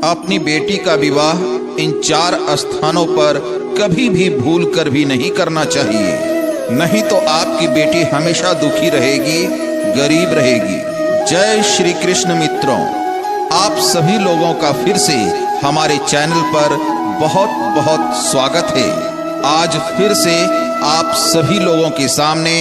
अपनी बेटी का विवाह इन 4 स्थानों पर कभी भी भूल कर भी नहीं करना चाहिए, नहीं तो आपकी बेटी हमेशा दुखी रहेगी, गरीब रहेगी। जय श्री कृष्ण मित्रों, आप सभी लोगों का फिर से हमारे चैनल पर बहुत बहुत स्वागत है। आज फिर से आप सभी लोगों के सामने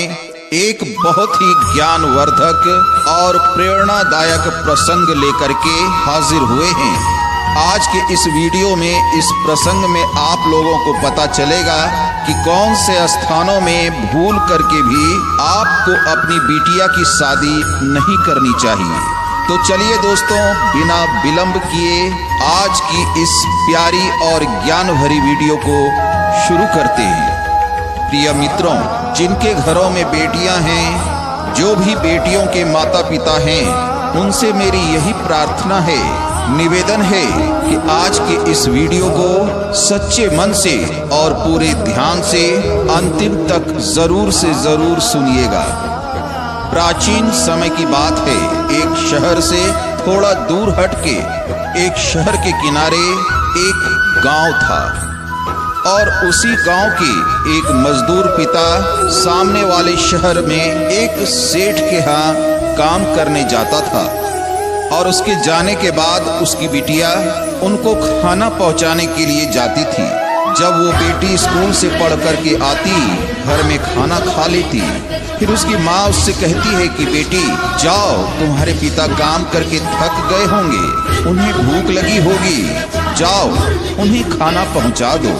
एक बहुत ही ज्ञानवर्धक और प्रेरणादायक प्रसंग लेकर के हाजिर हुए हैं। आज के इस वीडियो में इस प्रसंग में आप लोगों को पता चलेगा कि कौन से स्थानों में भूल करके भी आपको अपनी बिटिया की शादी नहीं करनी चाहिए। तो चलिए दोस्तों, बिना विलंब किए आज की इस प्यारी और ज्ञान भरी वीडियो को शुरू करते हैं। प्रिय मित्रों, जिनके घरों में बेटियां हैं, जो भी बेटियों के माता पिता हैं, उनसे मेरी यही प्रार्थना है, निवेदन है कि आज के इस वीडियो को सच्चे मन से और पूरे ध्यान से अंतिम तक जरूर से जरूर सुनिएगा। प्राचीन समय की बात है, एक शहर से थोड़ा दूर हटके एक शहर के किनारे एक गांव था और उसी गांव के एक मजदूर पिता सामने वाले शहर में एक सेठ के यहाँ काम करने जाता था और उसके जाने के बाद उसकी बिटिया उनको खाना पहुंचाने के लिए जाती थी। जब वो बेटी स्कूल से पढ़ करके आती, घर में खाना खा लेती, फिर उसकी माँ उससे कहती है कि बेटी जाओ, तुम्हारे पिता काम करके थक गए होंगे, उन्हें भूख लगी होगी, जाओ उन्हें खाना पहुंचा दो।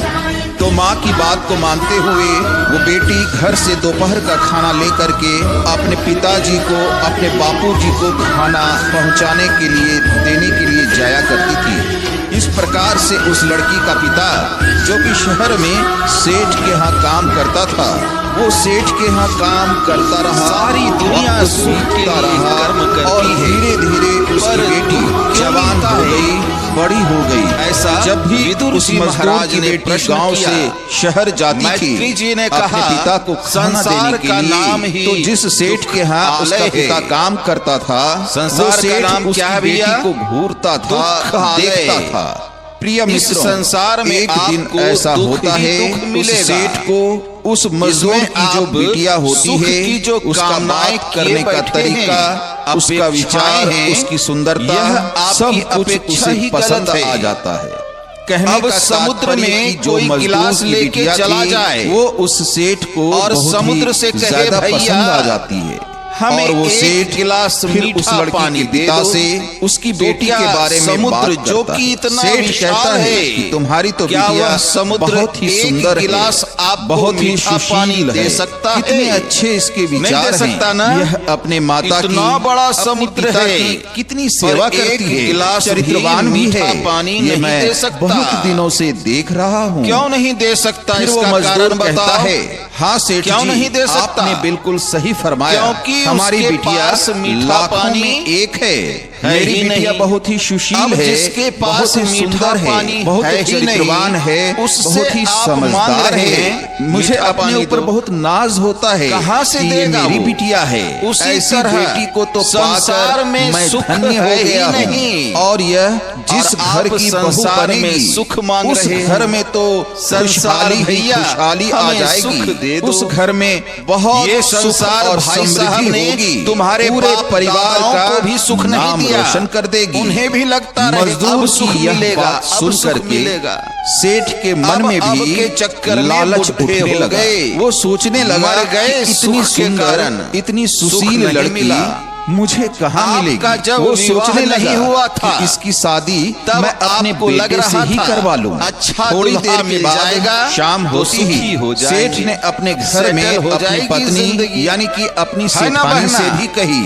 तो माँ की बात को मानते हुए वो बेटी घर से दोपहर का खाना लेकर के अपने पिताजी को, अपने बापूजी को खाना पहुंचाने के लिए, देने के लिए जाया करती थी। इस प्रकार से उस लड़की का पिता, जो कि शहर में सेठ के यहाँ काम करता था, वो सेठ के यहाँ काम करता रहा, सारी दुनिया सूखता रहा और धीरे धीरे उसकी बेटी जवान हो गई, बड़ी हो गई। ऐसा जब भी उस महाराज ने गांव से शहर जाती थी, जी ने कहा पिता को खाना देने के लिए, तो जिस सेठ के यहाँ उसका पिता काम करता था, संसार का नाम क्या भैया, को घूरता था, देखता था। प्रिय मित्रों, संसार में एक दिन ऐसा होता है, उस सेठ को उस मजदूर की जो बिटिया होती है, जो उसका बात करने का तरीका, उसका विचार, उसकी सुंदरता, सब कुछ उसे पसंद आ जाता है। कहने का समुद्र में जो गिलास लेके चला जाए, वो उस सेठ को और समुद्र से ज्यादा पसंद आ जाती है। और वो सेठ गिलास फिर उस लड़की के पिता से उसकी बेटी के बारे में बात करता है। जो कि इतना सेठ कहता है कि तुम्हारी तो बिटिया समुद्र बहुत ही सुंदर है, आप बहुत ही सुशील है, कितने अच्छे इसके विचार हैं, यह अपने माता की, इतना बड़ा समुद्र है, कितनी सेवा करती है, चरित्रवान भी है, पानी ये मैं बहुत दिनों से देख रहा हूँ, क्यों नहीं दे सकता? फिर वो मजदूर कहता है, हाँ सेठ जी, क्यों नहीं दे सकता? आपने बिल्कुल सही फरमाया, हमारी बिटिया लाखों में एक है, मेरी बिटिया बहुत ही सुशील है, बहुत ही सुंदर है, बहुत ही चरित्रवान है, बहुत ही समझदार है, मुझे अपने ऊपर बहुत नाज होता है, कहाँ से देगा, मेरी बिटिया है। ऐसी बेटी को तो संसार में मैं धन्य हो गया हूँ। और यह जिस घर की बहू बनेगी, सुख मांग उस घर में तो खुशहाली आ जाएगी, उस घर में बहुत संसार और समृद्धि होगी, तुम्हारे पूरे परिवार का भी सुख नहीं दिया, रोशन कर देगी। उन्हें भी लगता है मजदूर की यह बात सुन करके सेठ के मन में भी चक्कर लालच उठने लगा। वो सोचने लगा, इतनी सुंदर, इतनी सुशील लड़की मुझे कहाँ मिलेगी? जब वो सोचने नहीं हुआ था कि इसकी शादी मैं अपने बेटे से ही करवा लूं। अच्छा, थोड़ी देर के बाद शाम होती ही सेठ ने अपने घर में अपनी पत्नी यानी कि अपनी सेठानी से भी कही,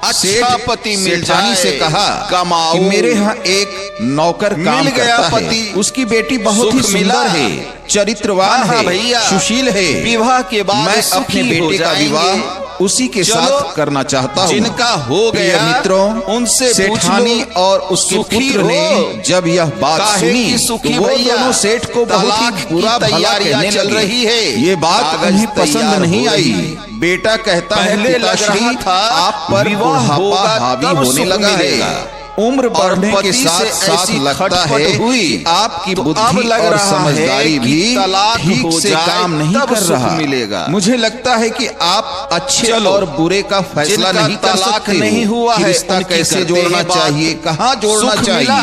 अच्छा पति मिल जाने से कहा कि मेरे यहाँ एक नौकर काम करता है, उसकी बेटी बहुत ही सुंदर है, चरित्रवान है, सुशील है, विवाह के बाद मैं अपने बेटे का विवाह उसी के साथ करना चाहता हूँ। जिनका हो गया मित्रों, उनसे सेठानी और उसके पुत्र ने जब यह बात सुनी, तो वो दोनों सेठ को बहुत ही बुरा भला कहने चल रही है। ये बात उन्हें पसंद नहीं आई। बेटा कहता है पिताश्री, आप पर बुढ़ापा हावी होने लगा है, उम्र बढ़ने के साथ साथ लगता है कि आपकी बुद्धि और समझदारी भी ठीक से काम नहीं कर रहा। मिलेगा मुझे लगता है कि आप अच्छे और बुरे का फैसला नहीं कर सकते। नहीं हुआ है रिश्ता कैसे जोड़ना चाहिए, कहाँ जोड़ना चाहिए,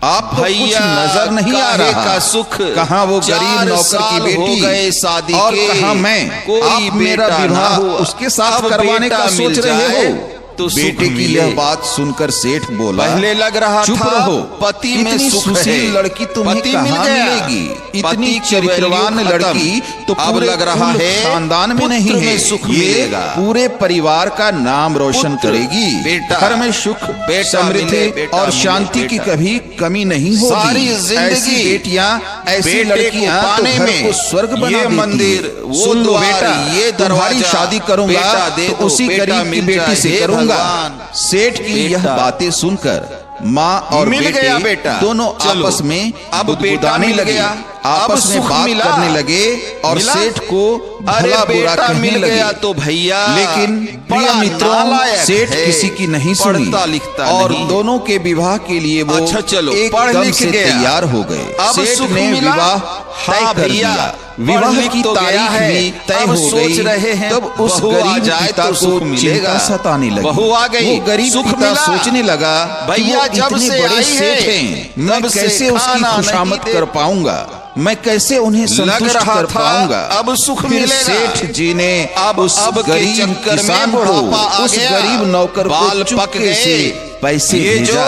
आप भैया नजर नहीं आ रहा का सुख। कहाँ वो गरीब नौकर की बेटी गए शादी और कहाँ मैं, आप मेरा विवाह उसके साथ करवाने का सोच रहे हो। तो बेटे की यह बात सुनकर सेठ बोला, पहले लग रहा चुप रहो, पति में सुख है, लड़की तुम्हें कहाँ मिलेगी, इतनी चरित्रवान लड़की तो अब लग रहा है खानदान में नहीं है, सुख मिलेगा, पूरे परिवार का नाम रोशन करेगी, घर में सुख समृद्धि और शांति की कभी कमी नहीं होगी। सारी जिंदगी बेटियां ऐसी लड़कियां पाने में स्वर्ग बना मंदिर। सुन लो बेटा, ये दरबारी शादी करूंगा तो उसी गरीब की बेटी से करूंगा। सेठ की यह बातें सुनकर माँ और बेटा दोनों आपस में अब बुदबुदाने लगे, आपस में बात करने लगे और सेठ को भला बुरा कहने लगे। तो भैया लेकिन प्रिय मित्रों, सेठ किसी की नहीं सुनी और दोनों के विवाह के लिए वो एकदम से तैयार हो गए। सेठ ने विवाह तय कर दिया, विवाह की तारीख भी तय हो गई। तब उस गरीब पिता को चिंता सताने लगी। बहू आ गई, वो गरीब पिता सोचने लगा, भैया जब से बड़े सेठ हैं, मैं कैसे उसकी खुशामद कर पाऊंगा, मैं कैसे उन्हें संतुष्ट कर पाऊंगा। अब सुख मिलेगा। सेठ जी ने उस गरीब किसान को, उस गरीब नौकर को चुपके से पैसे भेजा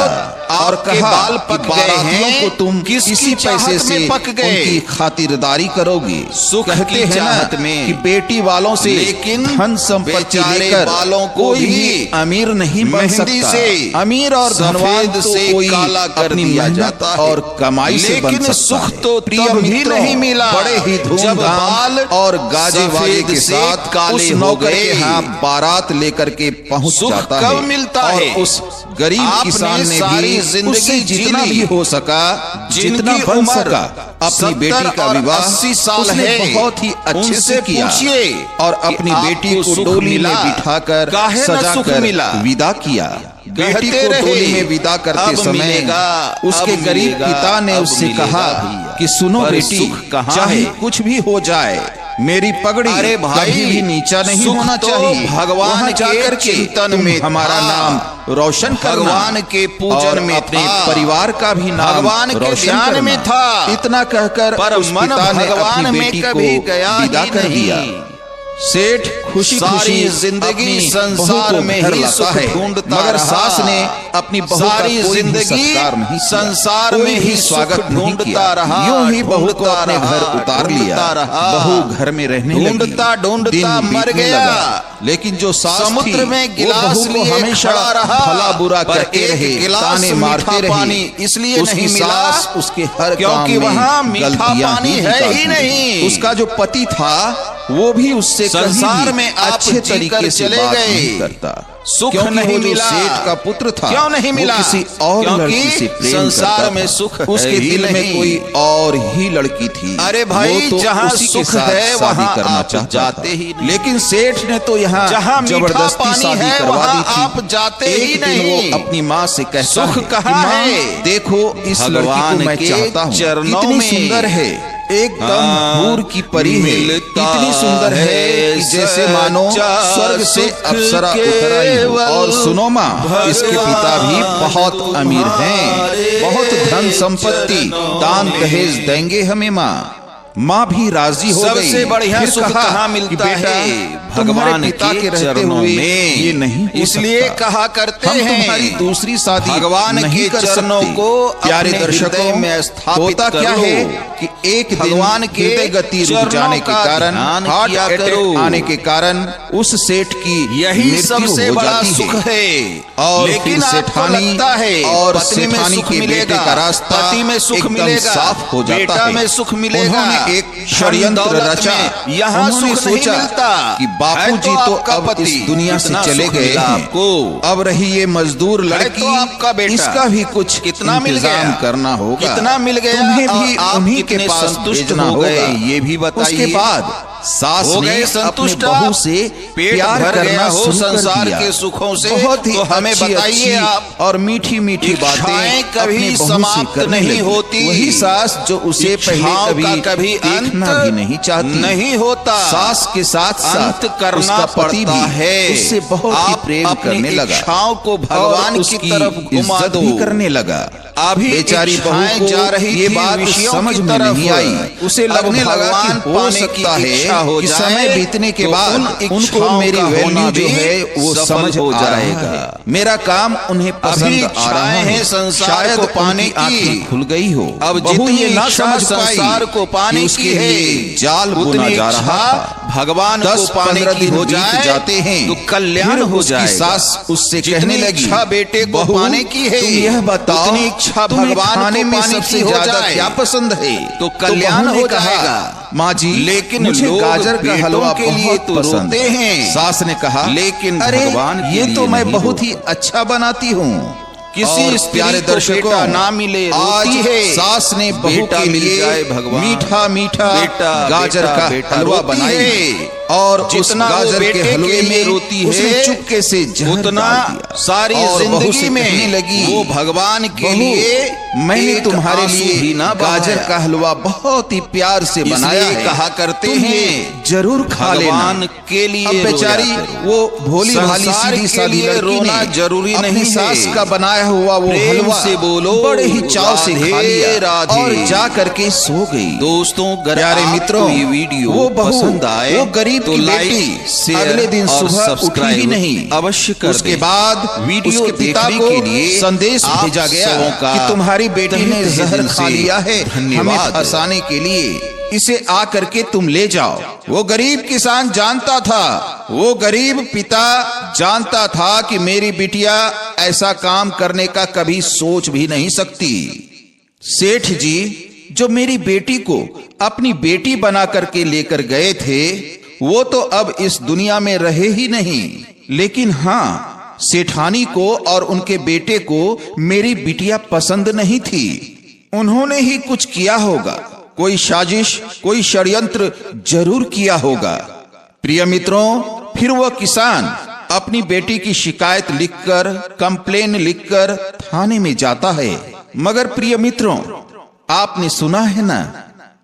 और कहा कि बारातियों को तुम किसी पैसे से उनकी खातिरदारी करोगे। सुख कहते हैं ना कि बेटी वालों से धन संपत्ति लेकर कोई भी अमीर नहीं बन सकता। अमीर और धनवान से कोई अपनी मेहनत और कमाई से बन सकता है। सुख तो प्रिय भी नहीं मिला, बड़े ही धूमधाम और गाजे वाजे के साथ उस नौकर के यहाँ बारात लेकर के पहुंच जाता है। मिलता है उस गरीब किसान ने भी उससे जितना भी हो सका, जितना बन सका, अपनी बेटी का विवाह 80 साल है बहुत ही अच्छे से किया और अपनी बेटी को डोली में बिठाकर सजाकर विदा किया। बेटी को डोली में विदा करते समय उसके गरीब पिता ने उससे कहा कि सुनो बेटी, चाहे कुछ भी हो जाए, मेरी पगड़ी अरे भाई कभी भी नीचा नहीं होना चाहिए। भगवान जाकर चिंतन में हमारा नाम रोशन करना, भगवान के पूजन में अपने परिवार का भी नाम भगवान के ध्यान में था। इतना कहकर उस पिता ने अपनी बेटी को विदा कर दिया। सेठ खुशी खुशी जिंदगी संसार में ही सुख ढूंढता, मगर सास ने अपनी बहू का कोई सत्कार नहीं, संसार में ही स्वागत ढूंढता रहा। यूं ही बहू को अपने घर उतार लिया। बहू घर में रहने लगी, ढूंढता मर गया। लेकिन जो सास समुद्र में गिलास लिए हमेशा भला बुरा करते रहे, ताने मारते रहे, इसलिए नहीं मिला उसके हर काम में गलतियां ही नहीं। उसका जो पति था वो भी उससे संसार में अच्छे तरीके से बात नहीं करता। सुख नहीं मिला, सेठ का पुत्र था, क्यों नहीं मिला, किसी और लड़की से प्रेम संसार में सुख उसके दिल में कोई और ही लड़की थी। अरे भाई तो जहाँ सुख है वहाँ आप जाते ही नहीं। लेकिन सेठ ने तो यहाँ जबरदस्ती शादी करवा दी थी। आप जाते ही नहीं। वो अपनी माँ से कहता सुख कहाँ है, देखो इस लड़की को मैं चाहता हूँ, कितनी सुंदर है, एकदम हूर की परी है, इतनी सुंदर है कि जैसे मानो स्वर्ग से अप्सरा उतर आई हो। और सुनो माँ, इसके पिता भी बहुत अमीर हैं, बहुत धन संपत्ति दान दहेज देंगे हमें माँ। माँ भी राजी हो गई। सबसे बढ़िया सुख कहाँ मिलता है, भगवान पिता के रहते हुए ये नहीं, इसलिए कहा करते हैं तुम्हारी दूसरी शादी भगवान के चरणों को प्यारे दर्शकों में स्थापित क्या है कि एक भगवान के गति रुक जाने के कारण, हार्ट अटैक आने के कारण उस सेठ की यही सबसे बड़ा सुख है। और लेकिन सेठानी और सेठानी के बेटे का रास्ता पति में सुख मिलेगा, साफ हो जाता है, में सुख मिलेगा। एक षड्यंत्र रचा, यहाँ सुख नहीं मिलता कि बापूजी तो अब इस दुनिया से चले गए हैं, अब रही ये मजदूर लड़की, तो आपका बेटा, इसका भी कुछ कितना इंतजाम करना होगा, कितना मिल गया, तुम्हें भी उन्हीं के पास भेजना होगा, ये भी बताइए। उसके बाद सास हो ने गए अपने संतुष्ट, बहू से पेट प्यार भर करना गया हो शुरू कर संसार दिया। के सुखों से, बहुत ही तो हमें अच्छी बताइए अच्छी आप, और मीठी मीठी बातें इच्छाएं कभी अपनी बहू से समाप्त करने नहीं लगी। होती। वही सास जो उसे पहले इच्छाओं का कभी देखना अंत भी नहीं चाहती, नहीं होता। सास के साथ साथ अंत करना उसका पति पड़ता भी है। उससे बहुत ही आप प्रेम अपनी करने लगा, इच्छाओं को भगवान की तरफ घुमा इज्जत दो। भी करने लगा। अभी बेचारी बहू इच्छाएं को जा रही ये थी बात विषयों समझ की में तरफ। नहीं आई। उसे लगने अब लगा भगवान कि हो पाने की सकता है इच्छा हो कि जाए, समय बीतने के तो बाद उन उनको इच्छाओं मेरी का वैल्यू होना जो भी है वो सफल समझ हो आ जाएगा। जाएगा। मेरा काम उन्हें अभी पसंद आ रहा इच्छाएं हैं है, संसार शायद को पाने उनकी की। आंखें खुल गई हो। अब बहू जितनी ये ना इच्छा समझ पाई संसार को पाने कि की उसके है, लिए जाल बुना उतनी जा रहा इच्छा था। भगवान को 10-15 पाने की दिन हो बीत जाए जाते हैं तो कल्याण फिर हो उसकी जाएगा। सास उससे जितनी कहने लगी, इच्छा बेटे को बहू, पाने की है, तुम यह बताओ उतनी इच्छा तुम्हें भगवान खाने को में पाने सबसे की हो ज्यादा जाए क्या पसंद है? तो कल्याण बहू ने हो कहा, जाएगा। माँ जी लेकिन मुझे लोग गाजर का बेटों हलवा के लिए बहुत तो पसंद रोते हैं। सास ने कहा, लेकिन अरे भगवान के ये लिए तो मैं नहीं बहुत रोते। ही अच्छा बनाती हूँ। किसी और स्त्री प्यारे को दर्शकों, बेटा ना मिले आज रोती है, सास ने बहू बेटा के मिल लिए जाए भगवान, मीठा मीठा बेटा, गाजर बेटा, का बेटा हलवा रोती बनाई है। और उस जितना वो गाजर के बेटे हलवे के लिए में रोती उसने है, चुपके से जहर उतना डाल दिया सारी और बहू जिंदगी से में कहने लगी, वो भगवान के बहू, लिए मैंने एक तुम्हारे आंसू लिए भी ना गाजर बहाया। का हलवा बहुत ही प्यार से बनाया इसलिए है, कहा करते तुम ये हैं, जरूर खा लेना। भगवान के लिए अब बेचारी रोया करो। वो भोली भाली संसार सीधी के सादी लिए लड़की रोना ने जरूरी अपनी नहीं सास है। का बनाया हुआ वो प्रेम हलवा से बोलो, बड़े ही चाव से खा राधे, लिया राधे। और जा करके सो गई। दोस्तों, अगर प्यारे आपको मित्रों, ये वीडियो वो बहू, पसंद आए वो गरीब तो की लाइक, बेटी शेयर अगले दिन और सुबह उठी सब्सक्राइब ही नहीं, अवश्य कर उसके दें। बाद वीडियो उसके पिता देखने को के लिए संदेश आप भेजा गया सबों का कि तुम्हारी बेटी ने तहे जहर दिल खा से लिया है, हमें धन्यवाद। फंसाने के लिए इसे आ करके तुम ले जाओ। वो गरीब किसान जानता था, वो गरीब पिता जानता था कि मेरी बिटिया ऐसा काम करने का कभी सोच भी नहीं सकती। सेठ जी जो मेरी बेटी को अपनी बेटी बना करके लेकर गए थे, वो तो अब इस दुनिया में रहे ही नहीं, लेकिन हाँ, सेठानी को और उनके बेटे को मेरी बिटिया पसंद नहीं थी। उन्होंने ही कुछ किया होगा, कोई साजिश, कोई षड्यंत्र जरूर किया होगा। प्रिय मित्रों, फिर वह किसान अपनी बेटी की शिकायत लिखकर, कंप्लेन लिखकर थाने में जाता है। मगर प्रिय मित्रों, आपने सुना है ना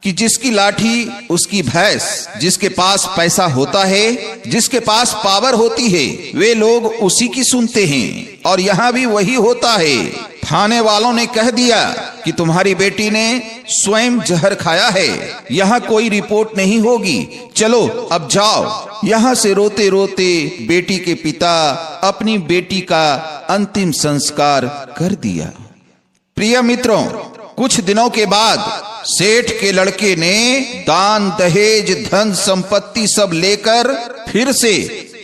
कि जिसकी लाठी उसकी भैंस, जिसके पास पैसा होता है, जिसके पास पावर होती है, वे लोग उसी की सुनते हैं। और यहाँ भी वही होता है। थाने वालों ने कह दिया कि तुम्हारी बेटी ने स्वयं जहर खाया है, यहाँ कोई रिपोर्ट नहीं होगी, चलो अब जाओ। यहाँ से रोते रोते बेटी के पिता अपनी बेटी का अंतिम संस्कार कर दिया। प्रिय मित्रों, कुछ दिनों के बाद सेठ के लड़के ने दान दहेज धन संपत्ति सब लेकर फिर से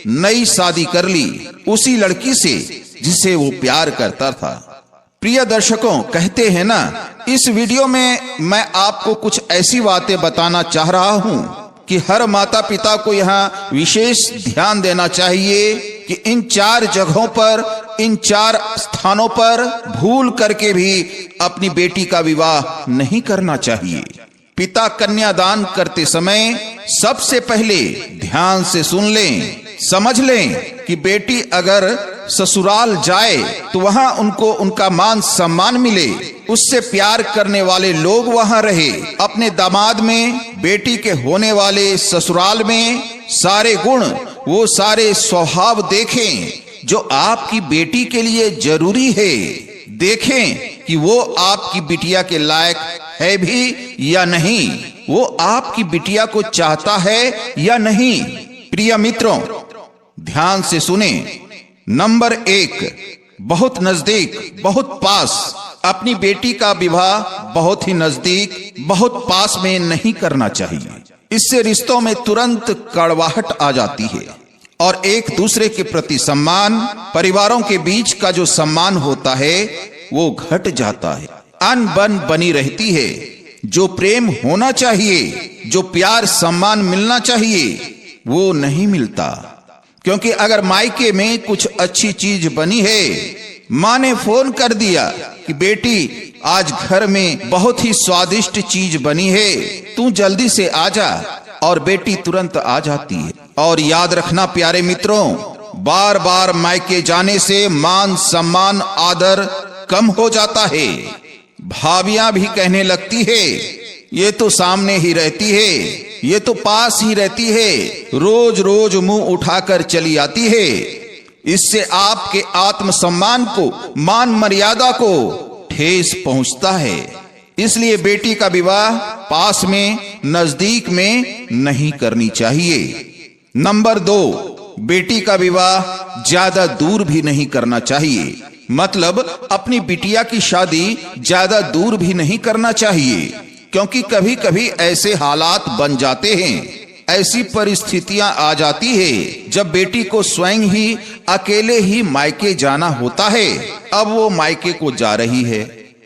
नई शादी कर ली, उसी लड़की से जिसे वो प्यार करता था। प्रिय दर्शकों, कहते हैं ना, इस वीडियो में मैं आपको कुछ ऐसी बातें बताना चाह रहा हूं कि हर माता पिता को यहाँ विशेष ध्यान देना चाहिए कि इन 4 जगहों पर, इन 4 स्थानों पर भूल करके भी अपनी बेटी का विवाह नहीं करना चाहिए। पिता कन्यादान करते समय सबसे पहले ध्यान से सुन लें, समझ लें कि बेटी अगर ससुराल जाए तो वहां उनको उनका मान सम्मान मिले, उससे प्यार करने वाले लोग वहां रहे। अपने दामाद में, बेटी के होने वाले ससुराल में सारे गुण, वो सारे स्वभाव देखें जो आपकी बेटी के लिए जरूरी है। देखें कि वो आपकी बिटिया के लायक है भी या नहीं, वो आपकी बिटिया को चाहता है या नहीं। प्रिय मित्रों, ध्यान से सुने। नंबर 1, बहुत नजदीक, बहुत पास, अपनी बेटी का विवाह बहुत ही नजदीक, बहुत पास में नहीं करना चाहिए। इससे रिश्तों में तुरंत कड़वाहट आ जाती है और एक दूसरे के प्रति सम्मान, परिवारों के बीच का जो सम्मान होता है वो घट जाता है। अनबन बनी रहती है। जो प्रेम होना चाहिए, जो प्यार सम्मान मिलना चाहिए, वो नहीं मिलता। क्योंकि अगर मायके में कुछ अच्छी चीज बनी है, माँ ने फोन कर दिया कि बेटी आज घर में बहुत ही स्वादिष्ट चीज बनी है, तू जल्दी से आ जा, और बेटी तुरंत आ जाती है। और याद रखना प्यारे मित्रों, बार बार मायके जाने से मान सम्मान आदर कम हो जाता है। भाभियां भी कहने लगती है, ये तो सामने ही रहती है, ये तो पास ही रहती है, रोज रोज मुंह उठाकर चली आती है। इससे आपके आत्मसम्मान को, मान मर्यादा को ठेस पहुंचता है। इसलिए बेटी का विवाह पास में, नजदीक में नहीं करनी चाहिए। नंबर 2, बेटी का विवाह ज्यादा दूर भी नहीं करना चाहिए। मतलब अपनी बिटिया की शादी ज्यादा दूर भी नहीं करना चाहिए, क्योंकि कभी कभी ऐसे हालात बन जाते हैं, ऐसी परिस्थितियां आ जाती है जब बेटी को स्वयं ही अकेले ही मायके जाना होता है। अब वो मायके को जा रही है,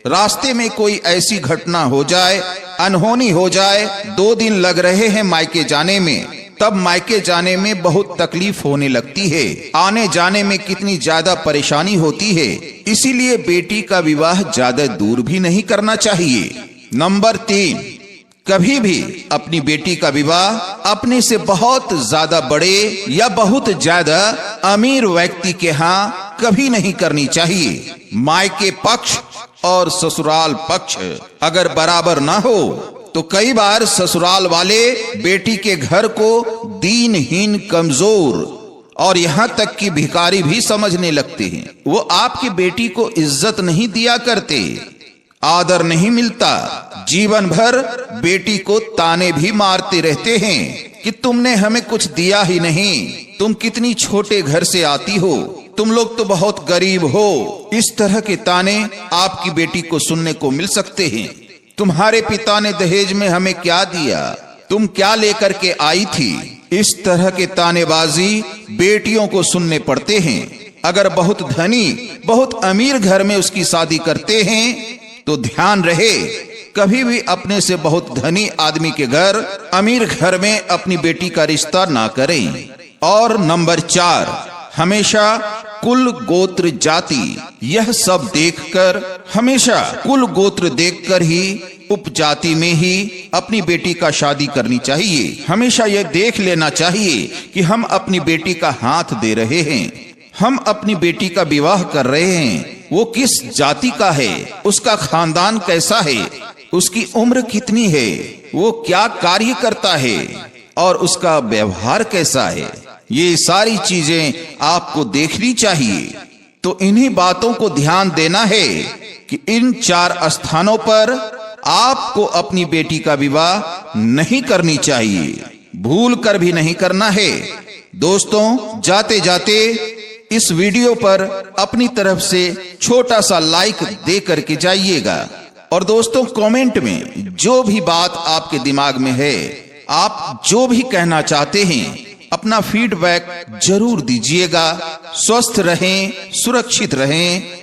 रास्ते में कोई ऐसी घटना हो जाए, अनहोनी हो जाए, 2 दिन लग रहे हैं मायके जाने में, तब मायके जाने में बहुत तकलीफ होने लगती है, आने जाने में कितनी ज्यादा परेशानी होती है। इसीलिए बेटी का विवाह ज्यादा दूर भी नहीं करना चाहिए। नंबर 3, कभी भी अपनी बेटी का विवाह अपने से बहुत ज्यादा बड़े या बहुत ज्यादा अमीर व्यक्ति के यहाँ कभी नहीं करनी चाहिए। मायके पक्ष और ससुराल पक्ष अगर बराबर ना हो तो कई बार ससुराल वाले बेटी के घर को दीनहीन, कमजोर और यहाँ तक कि भिखारी भी समझने लगते हैं। वो आपकी बेटी को इज्जत नहीं दिया करते, आदर नहीं मिलता, जीवन भर बेटी को ताने भी मारते रहते हैं कि तुमने हमें कुछ दिया ही नहीं, तुम कितनी छोटे घर से आती हो, तुम लोग तो बहुत गरीब हो। इस तरह के ताने आपकी बेटी को सुनने को मिल सकते हैं। तुम्हारे पिता ने दहेज में हमें क्या दिया, तुम क्या लेकर के आई थी। इस तरह के तानेबाजी बेटियों को सुनने पड़ते हैं। अगर बहुत धनी, बहुत अमीर घर में उसकी शादी करते हैं तो ध्यान रहे, कभी भी अपने से बहुत धनी आदमी के घर, अमीर घर में अपनी बेटी का रिश्ता ना करें। और नंबर 4, हमेशा कुल गोत्र जाति यह सब देखकर, हमेशा कुल गोत्र देखकर ही उपजाति में ही अपनी बेटी का शादी करनी चाहिए। हमेशा यह देख लेना चाहिए कि हम अपनी बेटी का हाथ दे रहे हैं, हम अपनी बेटी का विवाह कर रहे हैं, वो किस जाति का है, उसका खानदान कैसा है, उसकी उम्र कितनी है, वो क्या कार्य करता है और उसका व्यवहार कैसा है। ये सारी चीजें आपको देखनी चाहिए। तो इन्हीं बातों को ध्यान देना है कि इन 4 स्थानों पर आपको अपनी बेटी का विवाह नहीं करनी चाहिए, भूल कर भी नहीं करना है। दोस्तों, जाते जाते इस वीडियो पर अपनी तरफ से छोटा सा लाइक दे करके जाइएगा। और दोस्तों, कमेंट में जो भी बात आपके दिमाग में है, आप जो भी कहना चाहते हैं, अपना फीडबैक जरूर दीजिएगा। स्वस्थ रहें, सुरक्षित रहें।